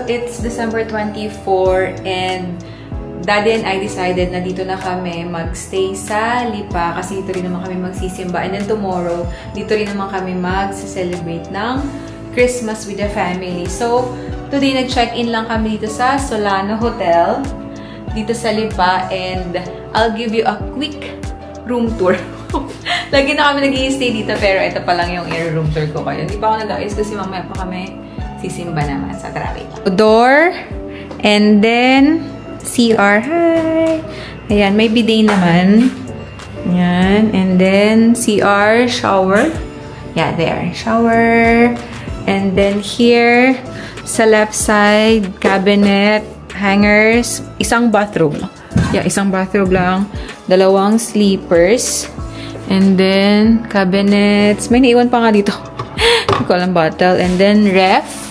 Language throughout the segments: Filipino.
it's December 24 and Daddy and I decided na dito na kami magstay sa Lipa kasi dito rin naman kami magsisimba. And then tomorrow, dito rin naman kami mag-celebrate ng Christmas with the family. So, today nag-check-in lang kami dito sa Solano Hotel, dito sa Lipa, and I'll give you a quick room tour. Lagi na kami nag-i-stay dito pero ito pa lang yung room tour ko kayo. Hindi pa ako nag-ayos kasi mamaya pa kami sisimba naman sa tarawe. Door, and then CR. Hi! Ayan, may bidet naman. Ayan, and then CR, shower. Yeah, there. Shower. And then here, sa left side, cabinet, hangers, isang bathroom. Yeah, isang bathroom lang. Dalawang sleepers. And then, cabinets. May naiwan pa nga dito. Hindi ko alam, bottle. And then, ref.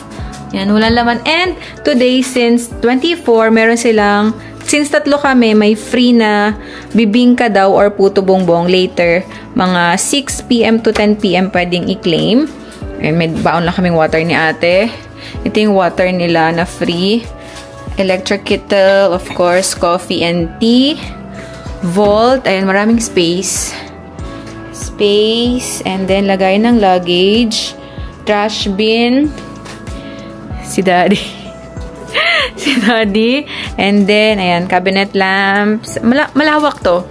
Yan, walang laman. And today, since 24, meron silang, since tatlo kami, may free na bibingka daw or puto bongbong later. Mga 6 PM to 10 PM pwedeng i-claim. And may baon lang kaming water ni ate. Ito yung water nila na free. Electric kettle, of course, coffee and tea. Vault. Ayan, maraming space. Space. And then, lagay ng luggage. Trash bin. Si Daddy. Si Daddy. And then, ayan, cabinet lamps. Malawak to.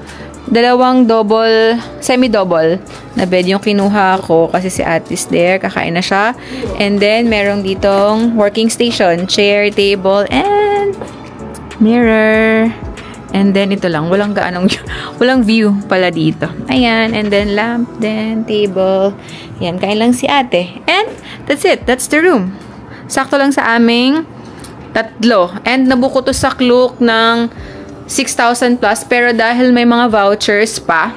Dalawang double, semi-double na bed yung kinuha ko kasi si Atis there. Kakain na siya. And then, merong ditong working station. Chair, table, and mirror. And then, ito lang. Walang view pala dito. Ayan. And then, lamp, then, table. Ayan. Kain lang si ate. And, that's it. That's the room. Sakto lang sa aming tatlo. And, nabuko to sa Klook ng 6,000 plus. Pero, dahil may mga vouchers pa,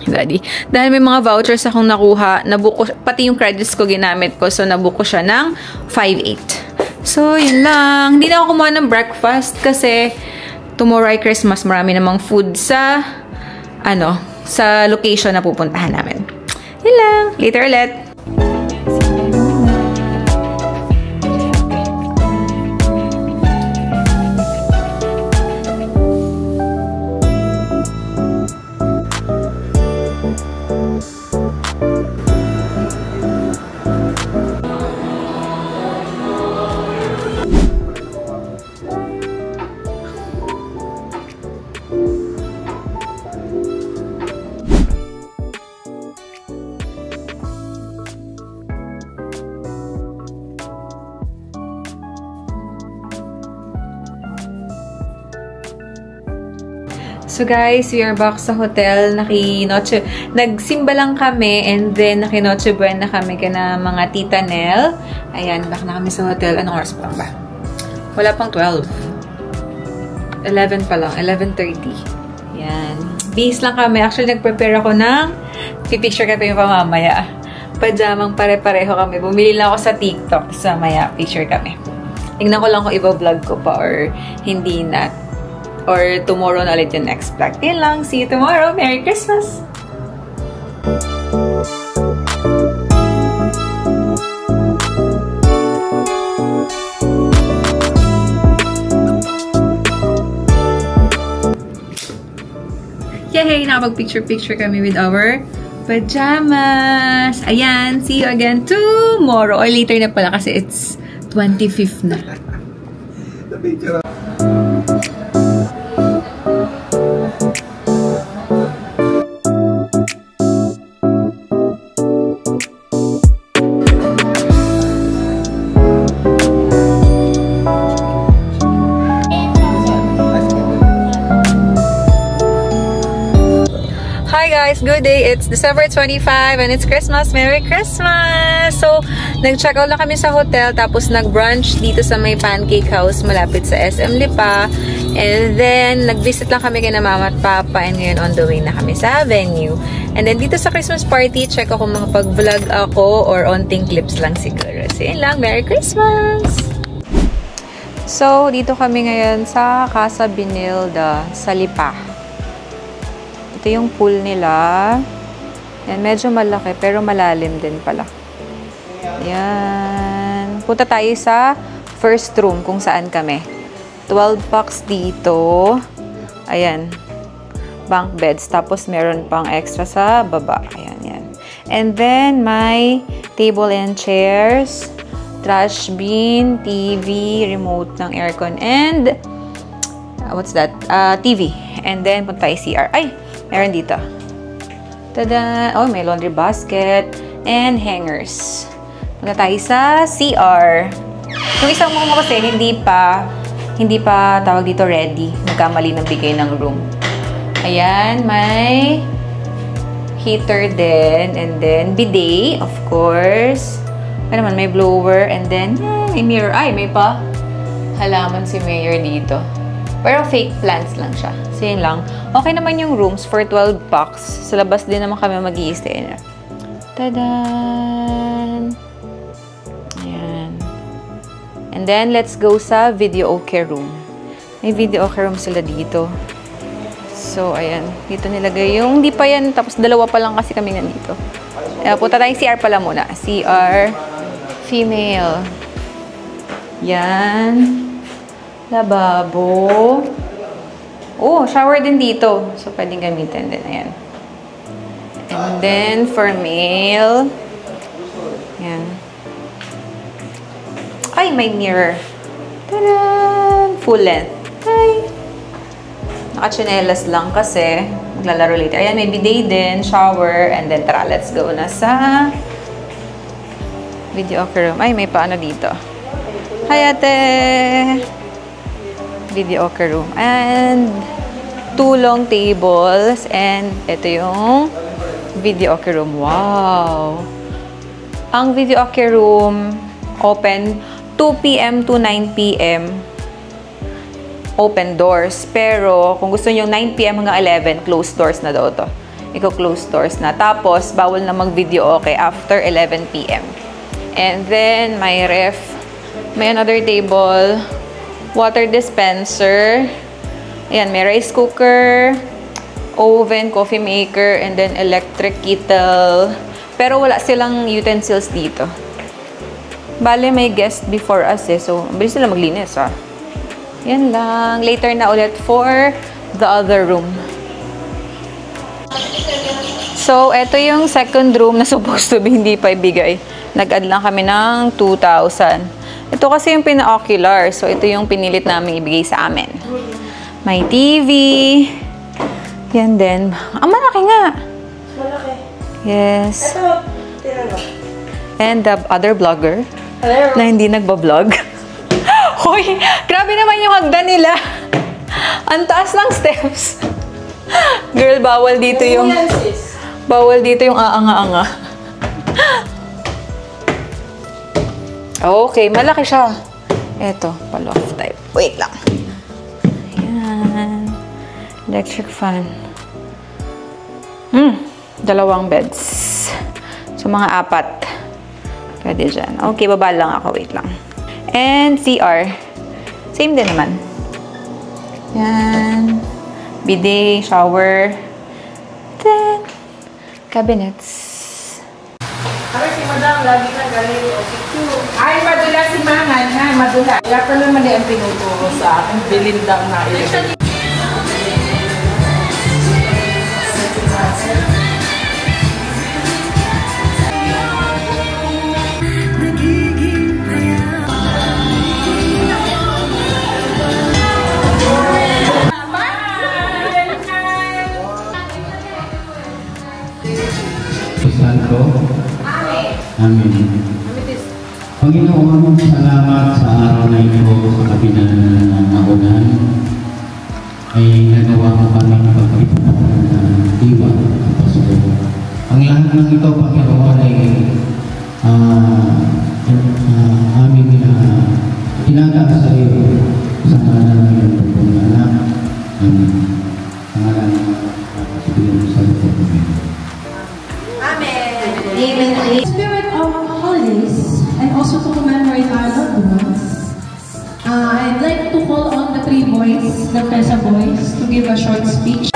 Daddy, dahil may mga vouchers akong nakuha, nabuko, pati yung credits ko ginamit ko. So, nabuko siya ng 5,800. So, yun lang. Hindi na ako kumuha ng breakfast kasi tomorrow ay Christmas. Marami namang food sa sa location na pupuntahan namin. Yun lang. Later ulit. So guys, we are back sa hotel. Nagsimba lang kami and then naki-Noche Buena kami kana mga Tita Nel. Ayan, back na kami sa hotel. Anong oras pa ba? Wala pang 12. 11 pa lang. 11:30. Ayan. Base lang kami. Actually, nag-prepare ako ng pipicture kami pa mamaya. Pajamang pare-pareho kami. Bumili lang ako sa TikTok. Sa maya, picture kami. Tingnan ko lang kung iba-vlog ko pa or hindi na. Or tomorrow na ulit yung next vlog. Yun lang. See you tomorrow. Merry Christmas! Yay! Nakapag-picture-picture kami with our pajamas. Ayan. See you again tomorrow. Or later na pala kasi it's 25th na. The picture. Hi guys, good day. It's December 25 and it's Christmas. Merry Christmas! So, nag-check out lang kami sa hotel tapos nag-brunch dito sa may Pancake House malapit sa SM Lipa. And then, nag-visit lang kami kina Mama at Papa and ngayon on the way na kami sa venue. And then, dito sa Christmas party, check ako makapag-vlog ako or onting clips lang siguro. So, yun lang. Merry Christmas! So, dito kami ngayon sa Casa Binilda sa Lipa. Ito yung pool nila. Yan, medyo malaki pero malalim din pala. Yan. Punta tayo sa first room kung saan kami. 12 packs dito. Ayan. Bunk beds. Tapos meron pang extra sa baba. Ayan, yan. And then, may table and chairs, trash bin, TV, remote ng aircon, and what's that? TV. And then, punta tayo CR. Ay! Meron dito. Tada! Oh, may laundry basket and hangers. Punta tayo sa CR. Yung isang mo kasi, hindi pa tawag dito ready. Nagkamali ng bigay ng room. Ayan, may heater din. And then, bidet, of course. Ano naman, may blower. And then, may mirror. Ay, may pa halaman si Mayor dito. Pero fake plants lang siya. So, yun lang. Okay naman yung rooms for 12 bucks. Sa labas din naman kami mag-i-stay na. Tadan! Ayan. And then, let's go sa video okay room. May video okay room sila dito. So, ayan. Dito nilagay yung, hindi pa yan. Tapos, dalawa pa lang kasi kami nandito. Punta tayong CR pala muna. CR female. Yan. Lababo. Oh, shower din dito. So, pwedeng gamitin din. Ayan. And then, for male. Ayan. Ay, may mirror. Tadaan! Full length. Ay! Naka-chinelas lang kasi maglalaro later. Ayan, may bidet din, shower, and then tara, let's go na sa video okay room. Ay, may paano dito. Hi, ate! Video okay room. And 2 long tables. And ito yung video okay room. Wow! Ang video okay room open 2 p.m. to 9 p.m. Open doors. Pero, kung gusto nyo 9 p.m. hanggang 11, closed doors na daw to. Iko-closed doors na. Tapos, bawal na mag-video okay after 11 p.m. And then, may ref. May another table. Water dispenser. Ayan, may rice cooker, oven, coffee maker, and then electric kettle. Pero, wala silang utensils dito. Bale, may guest before us eh. So, bilis sila maglinis ah. Yan lang. Later na ulit for the other room. So, ito yung second room na supposed to be hindi pa ibigay. Nag-add lang kami ng 2,000. Ito kasi yung pina-ocular. So, ito yung pinilit namin ibigay sa amin. May TV. Yan din. Malaki nga. Malaki. Yes. Ito, tinanong. And the other vlogger. Hello. Na hindi nagbablog. Hoy, grabe naman yung hagdan nila. Ang taas ng steps. Girl, bawal dito yung... Bawal dito yung aanga-anga. Okay, malaki siya. Eto, pa-loft type. Wait lang. Ayan. Electric fan. 2 beds. So, mga 4. Pwede dyan. Okay, baba lang ako. Wait lang. And CR. Same din naman. Yan. Bidet, shower. Then, cabinets. Ay, si Madam, lagi na galing o picture. Ay, madula si Mangan, ha? Madula. Kaya ka naman ang tinuturo sa akin. Bilin daw na ilagay. Santo. Amen. Panginoon, salamat sa araw na ito sa kabila ng naunan ay nagawa mo kami pagpipunan ng diwa at Pasko. Ang lahat ng ito, Panginoon, ay aming tinagaan sa iyo sa ngalan ng iyong pagpunong anak. Amen. Sa ngalan ng Espiritu Santo. Amen. Amen. Spirit of holidays and also to commemorate our loved ones, I'd like to call on the 3 boys, the Pesa boys, to give a short speech.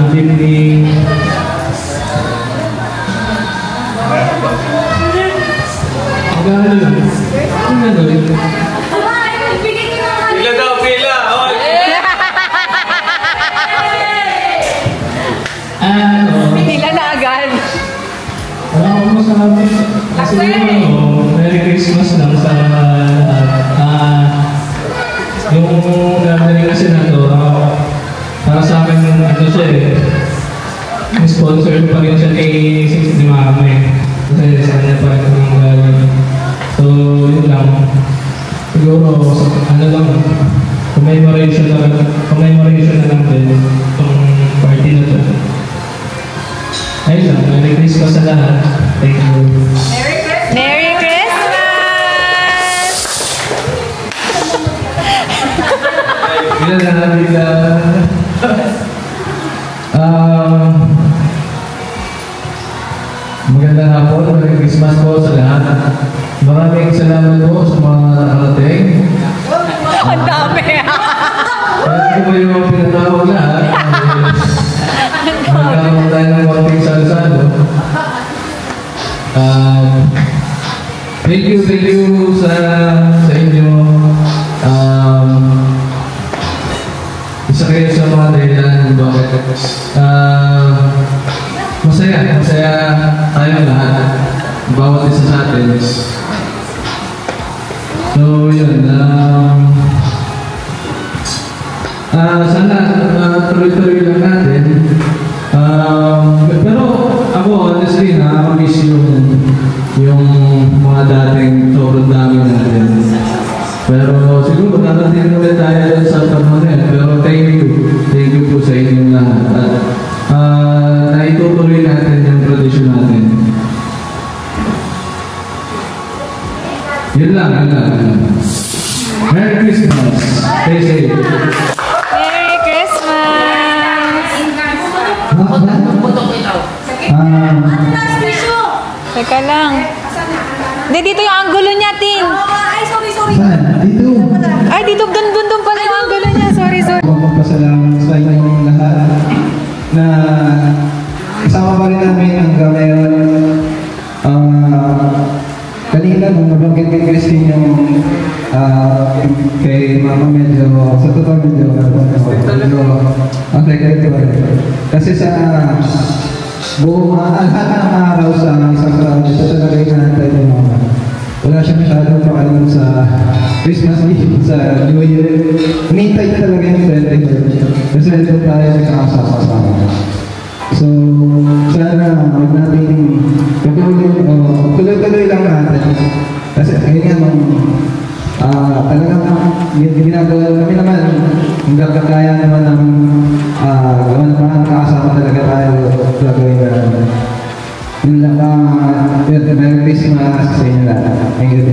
Good evening. Magkano lang? Ang gano'n? Pila daw, pila! Pila na agad. Wala akong masabi. Kasi Merry Christmas lang sa lahat. Yung gathering kasi na to, para sa akin, ano siya eh, sponsored pa rin siya kay 60 Mame. Kasi sa kanya pa rin ang galing. So, yun lang. Siguro, ano lang, commemoration na lang din itong party na to. Ayun lang, Merry Christmas sa lahat. Thank you. Merry Christmas! Magandang hapon, Merry Christmas po sa lahat. Maraming salamat po sa mga nakarating. Ang dami. Kahit ko yung pinatawag lahat, magkakaroon tayo ng konting salo-salo. Thank you sa inyo. Isa kayo sa mga dahilan bakit masaya tayo lahat, bawat isa sa atin. So yun, sana tuloy-tuloy lang natin. Pero ako honestly nakakamiss yung mga dating sobrang dami natin. Pero siguro narating ulit tayo sa panahon na yan. Pero thank you po sa inyong lahat. At naitutuloy natin yung tradisyon natin. Yun lang. Merry Christmas. Stay safe. Merry Christmas! Teka lang. Hindi, dito yung angulo niya, Ting. Saan? Dito. Ay, dito, dun pala yung angulo niya. Sorry. Magpapasalamat sa inyong lahat na kasama pa rin namin hanggang ngayon. Kanina nung nabanggit kay Christine yung kay Mama medyo sa totoo medyo ang secretary pa rin. Kasi sa buong lahat ng araw sa isang taon, ito talaga yung nantay ng Mama. Wala siya masyadong pakalang sa Christmas Eve, sa New Year. Hinintay niya talaga yung 23rd. Kasi ito tayo nagkakasama-sama. So, sana huwag natin tuloy-tuloy lang natin. Kasi ayun nga talagang ginagawa kami naman, hanggang kagaya naman ng gawa naman nakakasama talaga tayo gagawin natin. Yun lang Merry Christmas sa inyo lahat. Thank you.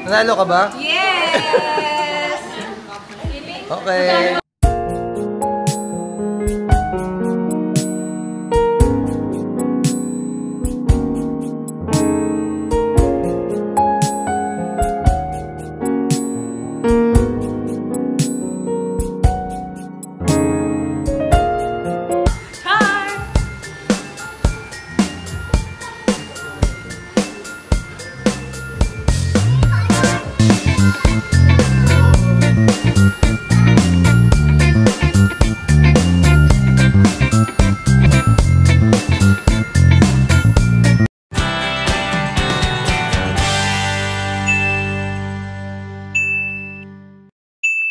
Nanalo ka ba? Yes! Okay.